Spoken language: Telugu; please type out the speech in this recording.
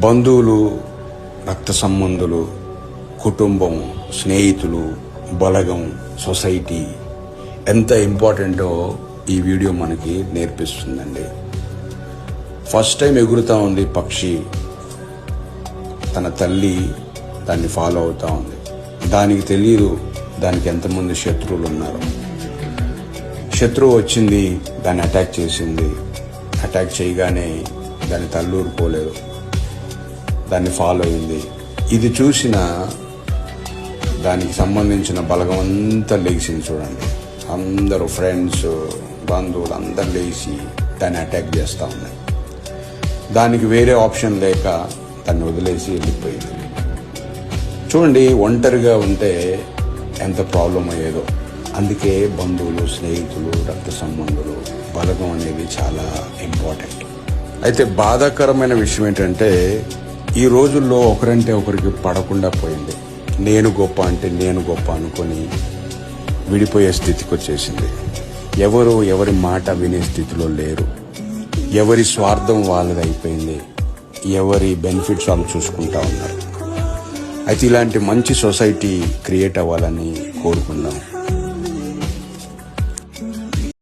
బంధువులు, రక్త సంబంధులు, కుటుంబం, స్నేహితులు, బలగం, సొసైటీ ఎంత ఇంపార్టెంటో ఈ వీడియో మనకి నేర్పిస్తుందండి. ఫస్ట్ టైం ఎగురుతూ ఉంది పక్షి, తన తల్లి దాన్ని ఫాలో అవుతూ ఉంది. దానికి తెలియదు దానికి ఎంతమంది శత్రువులు ఉన్నారు. శత్రువు వచ్చింది, దాన్ని అటాక్ చేసింది. అటాక్ చేయగానే దాని తల్లి ఊరుకోలేదు, దాన్ని ఫాలో అయింది. ఇది చూసిన దానికి సంబంధించిన బలగం అంతా లేచింది. చూడండి, అందరూ ఫ్రెండ్స్, బంధువులు అందరు లేచి దాన్ని అటాక్ చేస్తూ ఉన్నాయి. దానికి వేరే ఆప్షన్ లేక దాన్ని వదిలేసి వెళ్ళిపోయింది. చూడండి, ఒంటరిగా ఉంటే ఎంత ప్రాబ్లం అయ్యేదో. అందుకే బంధువులు, స్నేహితులు, రక్త సంబంధులు, బలగం అనేది చాలా ఇంపార్టెంట్. అయితే బాధాకరమైన విషయం ఏంటంటే ఈ రోజుల్లో ఒకరంటే ఒకరికి పడకుండా పోయింది. నేను గొప్ప అంటే నేను గొప్ప అనుకొని విడిపోయే స్థితికి వచ్చేసింది. ఎవరు ఎవరి మాట వినే స్థితిలో లేరు. ఎవరి స్వార్థం వాళ్ళది అయిపోయింది. ఎవరి బెనిఫిట్స్ వాళ్ళు చూసుకుంటా ఉన్నారు. అయితే ఇలాంటి మంచి సొసైటీ క్రియేట్ అవ్వాలని కోరుకుందాం.